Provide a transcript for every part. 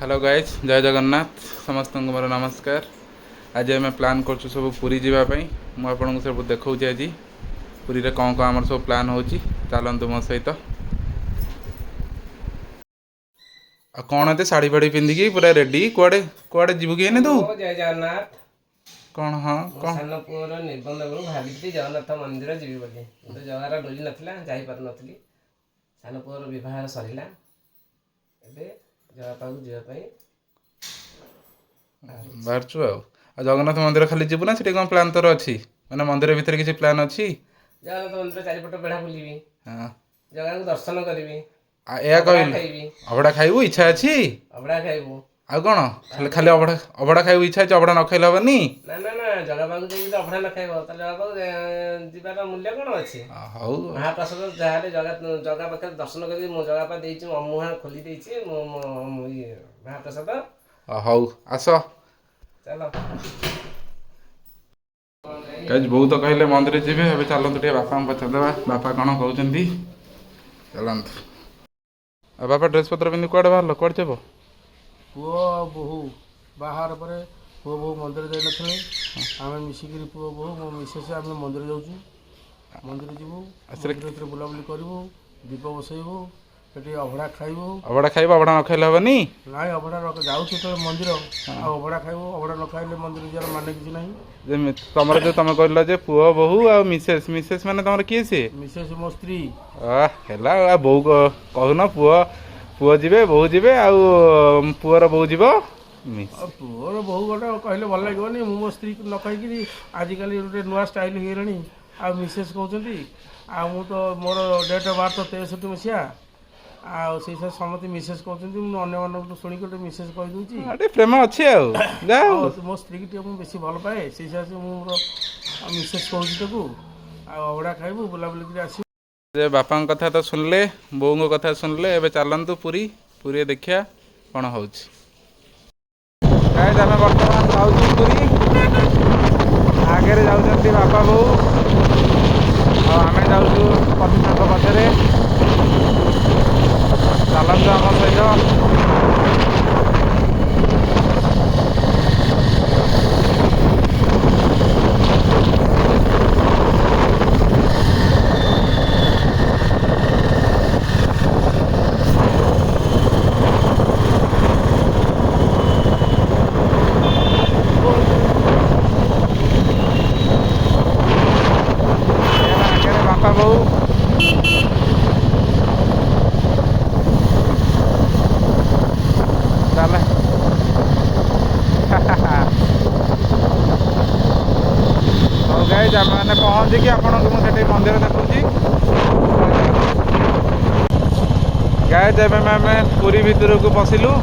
Hello guys जय जगन्नाथ समस्त को मोर नमस्कार। आज आम प्लान कर सब पुरी जावाई मुझे सब देखा आज पुरी रे कौन कौन आम सब प्लान हो चलतु मो सहित कौन ये शाढ़ी फाड़ी पिंधिकी पूरा रेडी कुआड़े कुआड़े जीवु कि तू जय जगन्नाथ कौन हाँ कौन सान पुअर निबंध भावी जगन्नाथ मंदिर जीवी बोली तो जगार डोरी नाला जापर नी सान पुअर बह सरला जगह पाक जावाई बाहरचु आ जगन्नाथ मंदिर खाली जीवु ना कौन प्लान तोर अच्छी मैंने मंदिर भितर किसी प्लान अच्छी जगन्नाथ मंदिर चारिपट बेढ़ा बुलबी हाँ जगह को दर्शन करी या कहलु अभड़ा खाइबू इच्छा अच्छी अबड़ा खाइबू आ कौन खाली खाली अभड़ा अभड़ा खाइबू इच्छा अच्छे अभड़ा न खाइले हेनी ना ना ना जगह पाक जाइए अभड़ा न खाइब जगह पाक जीवार मूल्य कौन अच्छे हौ महाप्रसाद जहाँ जगह पाखे दर्शन कर जगह पा मुहां खोली देती महाप्रसाद हौ आस चलो गाइज बोऊ तो कहले मंदिर जीवे ए चलतु टे बापा पचारदेवा बापा कौन कहते चलतु आ बापा ड्रेस पत्र पिंधि कुआड़े बाहर कुआड़े जाब पुओ बोहू बाहर पर पुओ बोहू मंदिर जाई नथिले आमे मिसिकिरी पुओ बोहू मो मिसेस आमे मंदिर जाउछु मंदिर जीवु मंदिर बुलाबुली करिवु दीप बसैबु एटी अभड़ा खाइबु अभड़ा खाइब अभड़ा न खाइले हेनी नाई अभड़ा जाउछु तो मंदिर आ अभड़ा खाइबु अभड़ा न खाइले मंदिर जार माने किछि नाही तुम जो तुम कहल जे पुओ बोहू आ मिसेस मिसेस माने तुम किए सी मिसेस मो स्त्री है बोऊ कहून पुओ पुओ जीवे बोऊ जीवे आ पुअर बोऊ जीव पुओर बोहू गोटे कहले भल लगे मो स्त्री न कहीकि आजिकल गोटे नुआ स्टाइल होगलानी आ मिसेस कहते आ मु तो मोर डेट ऑफ बर्थ 63 मसीहा से समस्त मिसेस कहते अन्य शुणी गोटे मिसेस कहीदे प्रेम अच्छे मो स्त्री की बेसी भल पाए से हिसाब से मोर मिसेस कहूँ अवड़ा खाइबू बुलाबुली आस बापा कथा तो सुनले बोऊ कथा सुनले एबे चलतु पुरी पुरी देखिया कौन हो आम बर्तमान जाऊँ पुरी आगे जाऊँ बापा बोऊ आम जाऊँ पति पाखे चलतु आम सहित बापा बोऊ चल हौ गाइज आम मैंने पहुँचिकी आपको मंदिर देखुची गाइज एवं आम पुरी भितर को पशिलु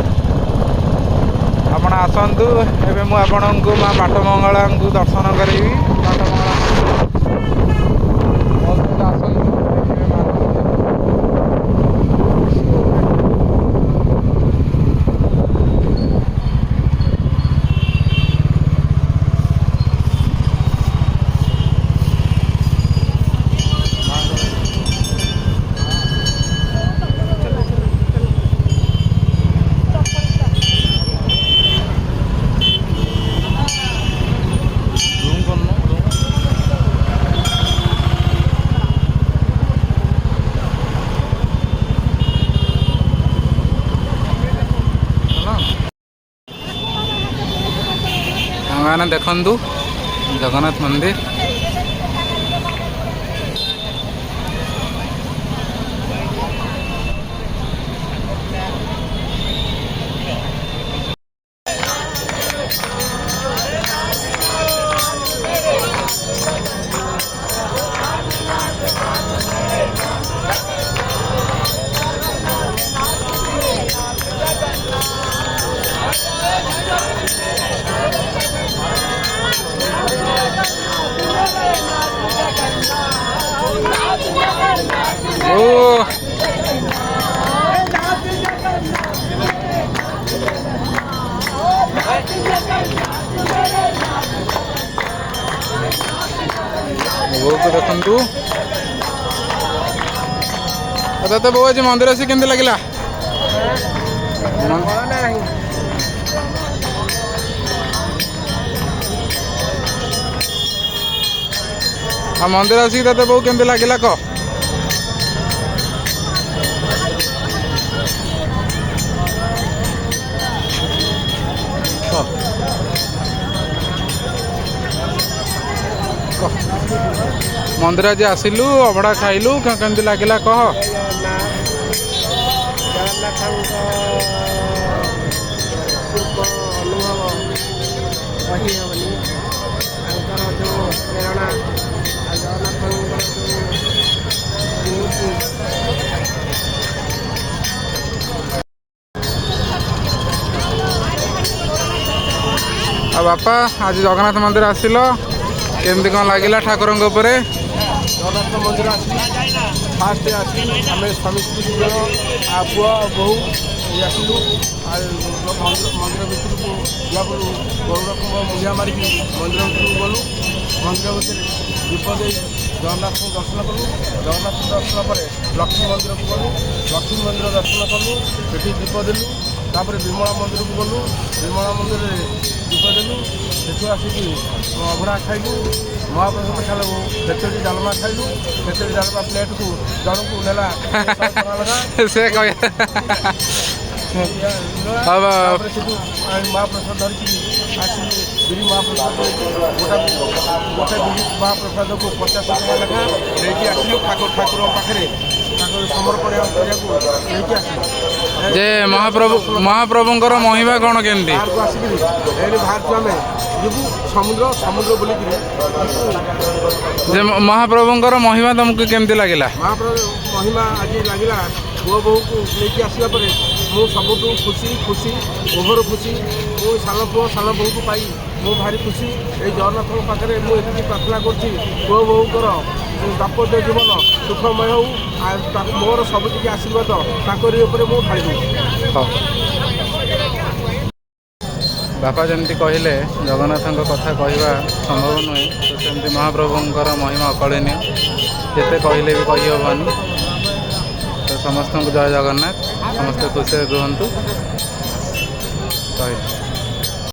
आपण आसतु एवं मुझे माँ बाटमंगला को दर्शन करी बाटमंगला आसतु मैंने देखु जगन्नाथ मंदिर को देखु तो बो आज मंदिर आसी केमती लगे ଆଉ ମନ୍ଦିର ଆସିକି ତତେ ବୋଉ କେମିତି ଲାଗିଲା କହ? କହ। କହ। ମନ୍ଦିର ଆଜି ଆସିଲୁ, ଅଭଡ଼ା ଖାଇଲୁ, କେମିତି ଲାଗିଲା କହ? ଜଗନ୍ନାଥଙ୍କ ପୂର୍ବ ଅନୁଭବ କହି ହେବନି। ତାଙ୍କର ଯେଉଁ ପ୍ରେରଣା ଆଉ ଜଗନ୍ନାଥଙ୍କର ଯେଉଁ ଆଉ ବାପା ଆଜି ଜଗନ୍ନାଥ ମନ୍ଦିର ଆସିଲ, କେମିତି କ'ଣ ଲାଗିଲା ଠାକୁରଙ୍କ ଉପରେ? ଜଗନ୍ନାଥ ମନ୍ଦିର ଆସିଲି, ଫାଷ୍ଟ ଆସିଲି ଆମେ ସ୍ୱାମୀ ସ୍ତ୍ରୀ ଦୁଇ ଜଣ ଆଉ ପୁଅ ବୋହୂ ଆସିଲୁ। ଆଉ ମନ୍ଦିର ଭିତରକୁ ଯିବାକୁ ଗରୁଡ଼ଙ୍କ ମୁଣ୍ଡିଆ ମାରିକି ମନ୍ଦିର ଭିତରକୁ ଗଲୁ। ମନ୍ଦିର ଭିତରେ ଦୀପ ଦେଇ ଜଗନ୍ନାଥଙ୍କୁ ଦର୍ଶନ କଲୁ। ଜଗନ୍ନାଥଙ୍କୁ ଦର୍ଶନ ପରେ ଲକ୍ଷ୍ମୀ ମନ୍ଦିରକୁ ଗଲୁ। ଲକ୍ଷ୍ମୀ ମନ୍ଦିର ଦର୍ଶନ କଲୁ, ସେଠି ଦୀପ ଦେଲୁ। ତାପରେ ବିମଳା ମନ୍ଦିରକୁ ଗଲୁ। ବିମଳା ମନ୍ଦିରରେ ଦୀପ ଦେଲୁ। ସେଠୁ ଆସିକି ଅଭଡ଼ା ଖାଇଲୁ। ମହାପ୍ରସାଦ ଖାଇଲୁ, ଖେଚେଡ଼ି ଡାଲମା ଖାଇଲୁ। ଖେଚେଡ଼ି ଡାଲମା ପ୍ଲେଟ୍କୁ ଜଣକୁ ନେଲା 100 ଟଙ୍କା ଲେଖା। ସେ କହ। ତାପରେ ସେଠୁ ମହାପ୍ରସାଦ ଧରିକି ଆସିଲି। ବିରି ମହାପ୍ରସାଦ ଗୋଟେ ବିରି ମହାପ୍ରସାଦକୁ 50 ଟଙ୍କା ଲେଖା ନେଇକି ଆସିଲୁ ଠାକୁରଙ୍କ ପାଖରେ ତାଙ୍କର ସମର୍ପଣ କରିବାକୁ ନେଇକି ଆସିଲୁ। ଯେ ମହାପ୍ରଭୁଙ୍କର ମହିମା କ'ଣ କେମିତି? ବାହାରକୁ ଆସିକିରି ଏଇଠି ବାହାରକୁ ଆମେ ଯିବୁ ସମୁଦ୍ର ବୁଲିକିରି ଯେ ମହାପ୍ରଭୁଙ୍କର ମହିମା ତମକୁ କେମିତି ଲାଗିଲା? ମହାପ୍ରଭୁ ମହିମା ଆଜି ଲାଗିଲା। ପୁଅ ବୋହୂକୁ ନେଇକି ଆସିଲା ପରେ ମୁଁ ସବୁଠୁ ଖୁସି ଓଭର ଖୁସି। ମୁଁ ସାନ ପୁଅ ସାନ ବୋହୂକୁ ପାଇ ମୁଁ ଭାରି ଖୁସି। ଏଇ ଜଗନ୍ନାଥଙ୍କ ପାଖରେ ମୁଁ ଏତିକି ପ୍ରାର୍ଥନା କରୁଛି, ପୁଅ ବୋହୂଙ୍କର ଦାମ୍ପତ୍ୟ ଜୀବନ ସୁଖମୟ ହେଉ। ଆଉ ମୋର ସବୁଟିକି ଆଶୀର୍ବାଦ ତାଙ୍କରି ଉପରେ ମୁଁ ଢାଳିବି। ବାପା ଯେମିତି କହିଲେ ଜଗନ୍ନାଥଙ୍କ କଥା କହିବା ସମ୍ଭବ ନୁହେଁ, ତ ସେମିତି ମହାପ୍ରଭୁଙ୍କର ମହିମା ଅକଳନୀୟ, ଯେତେ କହିଲେ ବି କହିହେବନି। ତ ସମସ୍ତଙ୍କୁ ଜୟ ଜଗନ୍ନାଥ, ସମସ୍ତେ ଖୁସିରେ ରୁହନ୍ତୁ। କହିଲେ